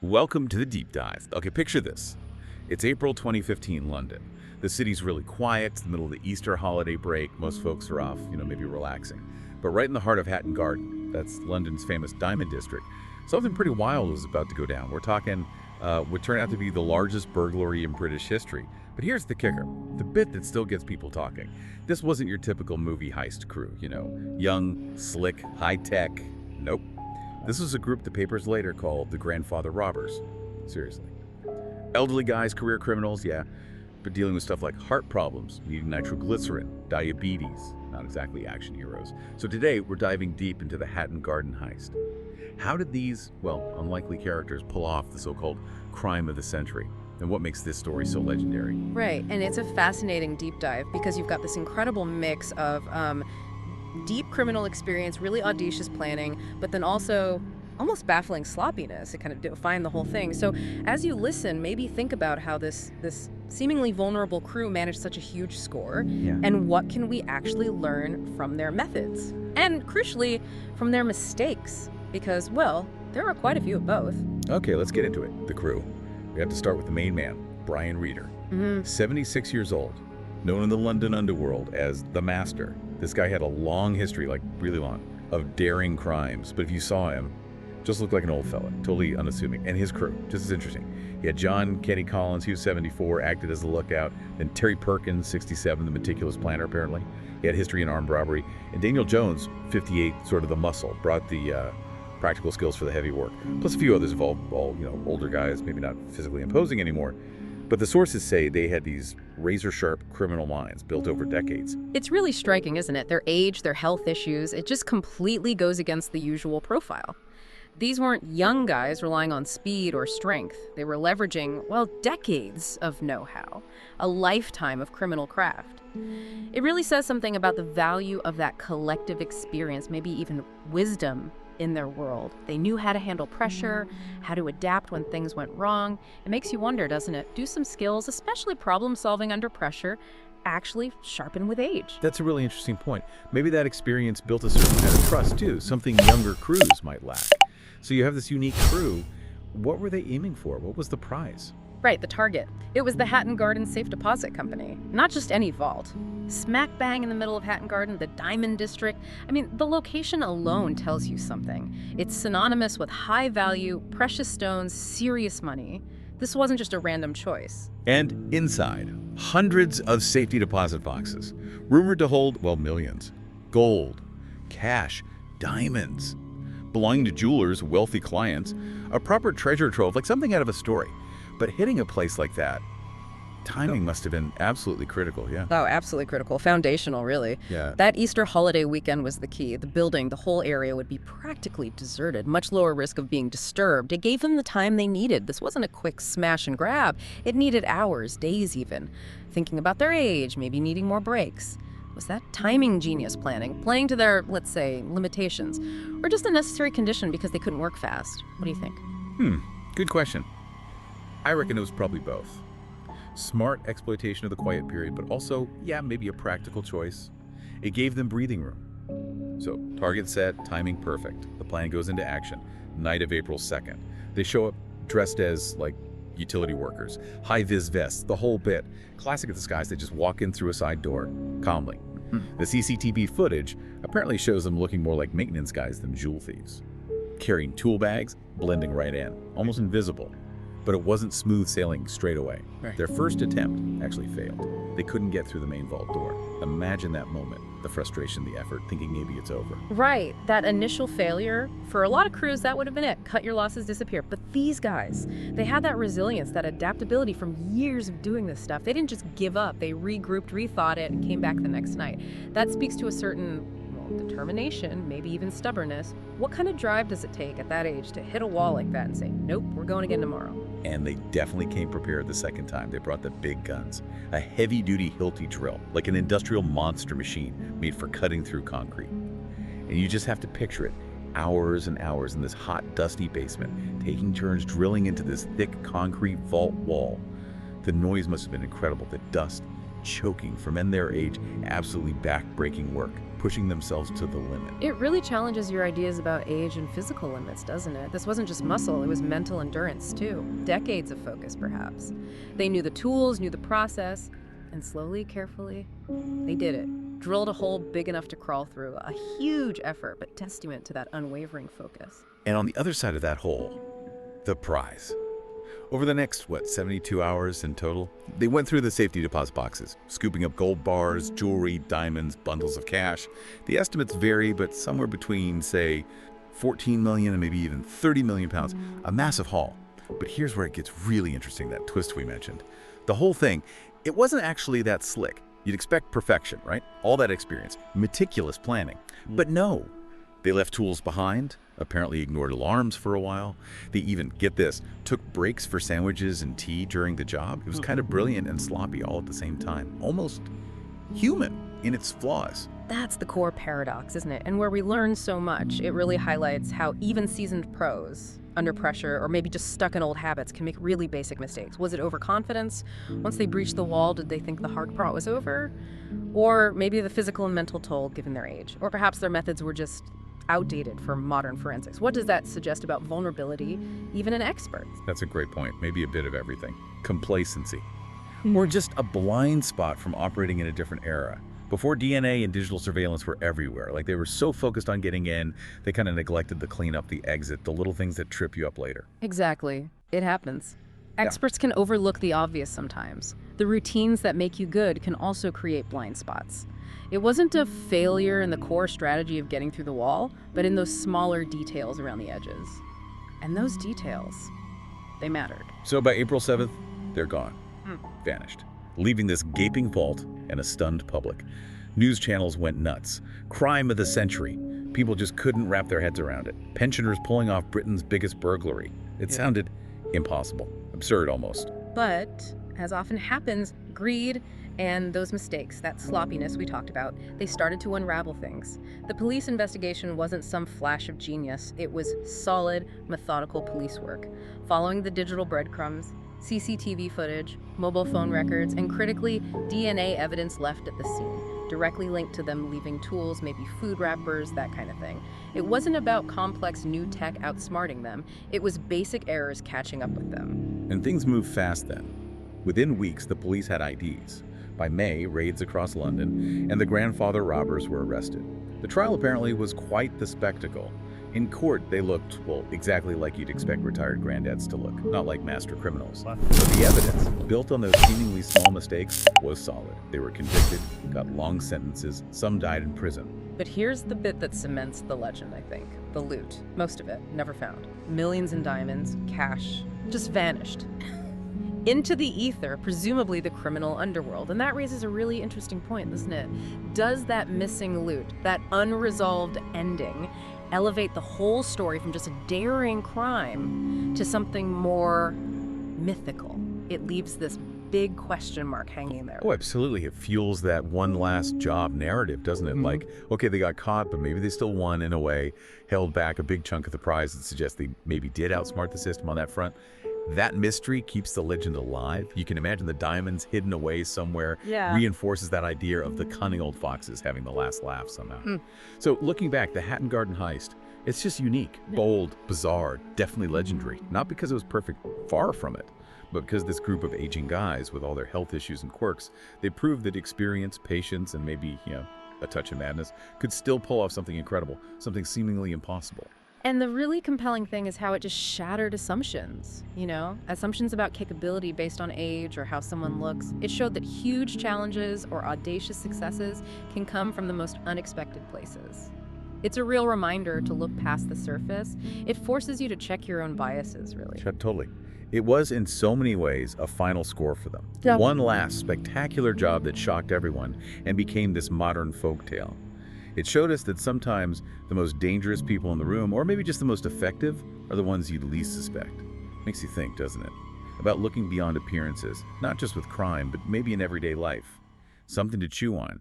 Welcome to the deep dive. Okay, picture this. It's April 2015, London. The city's really quiet. It's the middle of the Easter holiday break. Most folks are off, maybe relaxing. But right in the heart of Hatton Garden, that's London's famous diamond district, something pretty wild was about to go down. We're talking would turn out to be the largest burglary in British history. But here's the kicker, the bit that still gets people talking. This wasn't your typical movie heist crew, young, slick, high-tech. Nope. This was a group the papers later called the Grandfather Robbers. Seriously. Elderly guys, career criminals, yeah, but dealing with stuff like heart problems, needing nitroglycerin, diabetes, not exactly action heroes. So today, we're diving deep into the Hatton Garden Heist. How did these, unlikely characters pull off the so-called crime of the century? And what makes this story so legendary? Right, and it's a fascinating deep dive because you've got this incredible mix of deep criminal experience, really audacious planning, but then also almost baffling sloppiness to kind of define the whole thing. So as you listen, maybe think about how this seemingly vulnerable crew managed such a huge score, and what can we actually learn from their methods? And crucially, from their mistakes, because, there are quite a few of both. Okay, let's get into it. The crew. We have to start with the main man, Brian Reader. 76 years old, known in the London underworld as the Master. This guy had a long history, like really long, of daring crimes. But if you saw him, just looked like an old fella, totally unassuming. And his crew, just as interesting. He had John Kenny Collins, he was 74, acted as the lookout. Then Terry Perkins, 67, the meticulous planner, apparently. He had history in armed robbery. And Daniel Jones, 58, sort of the muscle, brought the practical skills for the heavy work. Plus a few others all older guys, maybe not physically imposing anymore. But the sources say they had these razor-sharp criminal minds built over decades. It's really striking, isn't it? Their age, their health issues, it just completely goes against the usual profile. These weren't young guys relying on speed or strength. They were leveraging, decades of know-how, a lifetime of criminal craft. It really says something about the value of that collective experience, maybe even wisdom in their world. They knew how to handle pressure, how to adapt when things went wrong. It makes you wonder, doesn't it? Do some skills, especially problem solving under pressure, actually sharpen with age? That's a really interesting point. Maybe that experience built a certain kind of trust too, something younger crews might lack. So you have this unique crew. What were they aiming for? What was the prize? Right, the target. It was the Hatton Garden Safe Deposit Company. Not just any vault. Smack bang in the middle of Hatton Garden, the Diamond District. I mean, the location alone tells you something. It's synonymous with high value, precious stones, serious money. This wasn't just a random choice. And inside, hundreds of safety deposit boxes, rumored to hold, millions. Gold, cash, diamonds. Belonging to jewelers, wealthy clients, a proper treasure trove, like something out of a story. But hitting a place like that, timing must have been absolutely critical, yeah. Oh, absolutely critical. Foundational, really. Yeah. That Easter holiday weekend was the key. The building, the whole area would be practically deserted, much lower risk of being disturbed. It gave them the time they needed. This wasn't a quick smash and grab. It needed hours, days even. Thinking about their age, maybe needing more breaks. Was that timing genius planning, playing to their, let's say, limitations? Or just a necessary condition because they couldn't work fast? What do you think? Good question. I reckon it was probably both. Smart exploitation of the quiet period, but also, maybe a practical choice. It gave them breathing room. So, target set, timing perfect. The plan goes into action. Night of April 2nd. They show up dressed as, utility workers. High-vis vests, the whole bit. Classic of this guys, they just walk in through a side door, calmly. The CCTV footage apparently shows them looking more like maintenance guys than jewel thieves. Carrying tool bags, blending right in, almost invisible. But it wasn't smooth sailing straight away. Right. Their first attempt actually failed. They couldn't get through the main vault door. Imagine that moment, the frustration, the effort, thinking maybe it's over. Right. That initial failure, for a lot of crews, that would have been it. Cut your losses, disappear. But these guys, they had that resilience, that adaptability from years of doing this stuff. They didn't just give up. They regrouped, rethought it, and came back the next night. That speaks to a certain determination, maybe even stubbornness. What kind of drive does it take at that age to hit a wall like that and say, nope, we're going again tomorrow? And they definitely came prepared the second time. They brought the big guns, a heavy-duty Hilti drill, like an industrial monster machine made for cutting through concrete. And you just have to picture it, hours and hours in this hot, dusty basement, taking turns drilling into this thick concrete vault wall. The noise must have been incredible, the dust choking for men their age, absolutely back-breaking work. pushing themselves to the limit. It really challenges your ideas about age and physical limits, doesn't it? This wasn't just muscle, it was mental endurance too. Decades of focus, perhaps. They knew the tools, knew the process, and slowly, carefully, they did it. Drilled a hole big enough to crawl through. A huge effort, but testament to that unwavering focus. And on the other side of that hole, the prize. Over the next, 72 hours in total, they went through the safety deposit boxes, scooping up gold bars, jewelry, diamonds, bundles of cash. The estimates vary, but somewhere between, say, 14 million and maybe even 30 million pounds. A massive haul. But here's where it gets really interesting, that twist we mentioned. The whole thing, it wasn't actually that slick. You'd expect perfection, right? All that experience, meticulous planning. But no, they left tools behind, apparently ignored alarms for a while. They even, get this, took breaks for sandwiches and tea during the job. It was kind of brilliant and sloppy all at the same time. Almost human in its flaws. That's the core paradox, isn't it? And where we learn so much, it really highlights how even seasoned pros, under pressure or maybe just stuck in old habits, can make really basic mistakes. Was it overconfidence? Once they breached the wall, did they think the hard part was over? Or maybe the physical and mental toll given their age? Or perhaps their methods were just outdated for modern forensics. What does that suggest about vulnerability, even in experts? That's a great point. Maybe a bit of everything. Complacency. Or just a blind spot from operating in a different era. Before DNA and digital surveillance were everywhere, like they were so focused on getting in, they kind of neglected to clean up the exit, the little things that trip you up later. Exactly. It happens. Experts can overlook the obvious sometimes. The routines that make you good can also create blind spots. It wasn't a failure in the core strategy of getting through the wall, but in those smaller details around the edges. And those details, they mattered. So by April 7th, they're gone. Vanished. Leaving this gaping vault and a stunned public. News channels went nuts. Crime of the century. People just couldn't wrap their heads around it. Pensioners pulling off Britain's biggest burglary. It sounded impossible. Absurd almost. But, as often happens, greed and those mistakes, that sloppiness we talked about, they started to unravel things. The police investigation wasn't some flash of genius. It was solid, methodical police work. Following the digital breadcrumbs, CCTV footage, mobile phone records, and critically, DNA evidence left at the scene, directly linked to them leaving tools, maybe food wrappers, that kind of thing. It wasn't about complex new tech outsmarting them. It was basic errors catching up with them. And things moved fast then. Within weeks, the police had IDs. By May, raids across London, and the grandfather robbers were arrested. The trial apparently was quite the spectacle. In court, they looked, well, exactly like you'd expect retired granddads to look, not like master criminals. But the evidence, built on those seemingly small mistakes, was solid. They were convicted, got long sentences, some died in prison. But here's the bit that cements the legend, I think. The loot. Most of it, never found. Millions in diamonds, cash, just vanished. Into the ether, presumably the criminal underworld. And that raises a really interesting point, doesn't it? Does that missing loot, that unresolved ending, elevate the whole story from just a daring crime to something more mythical? It leaves this big question mark hanging there. Oh, absolutely. It fuels that one last job narrative, doesn't it? Like, okay, they got caught, but maybe they still won in a way, held back a big chunk of the prize that suggests they maybe did outsmart the system on that front. That mystery keeps the legend alive. You can imagine the diamonds hidden away somewhere, reinforces that idea of the cunning old foxes having the last laugh somehow. So looking back, the Hatton Garden Heist, it's just unique, bold, bizarre, definitely legendary. Not because it was perfect, far from it, but because this group of aging guys with all their health issues and quirks, they proved that experience, patience, and maybe, a touch of madness could still pull off something incredible, something seemingly impossible. And the really compelling thing is how it just shattered assumptions, assumptions about capability based on age or how someone looks. It showed that huge challenges or audacious successes can come from the most unexpected places. It's a real reminder to look past the surface. It forces you to check your own biases, really. Totally. It was, in so many ways, a final score for them. One last spectacular job that shocked everyone and became this modern folktale. It showed us that sometimes the most dangerous people in the room, or maybe just the most effective, are the ones you'd least suspect. Makes you think, doesn't it? About looking beyond appearances, not just with crime, but maybe in everyday life. Something to chew on.